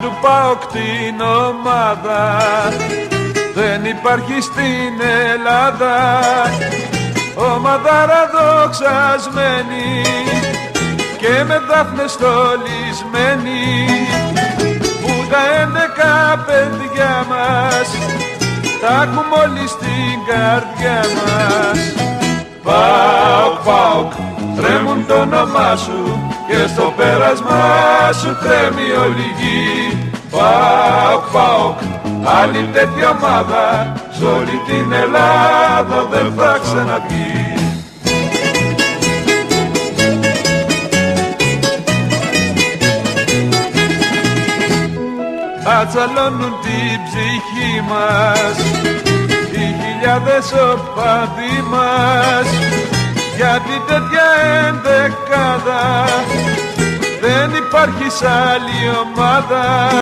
του ΠΑΟΚ την ομάδα δεν υπάρχει στην Ελλάδα. Ομάδα ραδοξασμένη και με δάφνες στολισμένη, που τα 11 παιδιά μας τα έχουμε όλοι στην καρδιά μας. ΠΑΟΚ, ΠΑΟΚ, τρέμουν το όνομά σου και στο πέρασμά σου τρέμει όλη η γη. ΠΑΟΚ, ΠΑΟΚ, άλλη τέτοια ομάδα σ' όλη την Ελλάδα δεν θα ξαναβγεί. Ατσαλώνουν την ψυχή μας οι χιλιάδες οπαδοί μας, γιατί τέτοια ενδεκάδα δεν υπάρχει σ' άλλη ομάδα.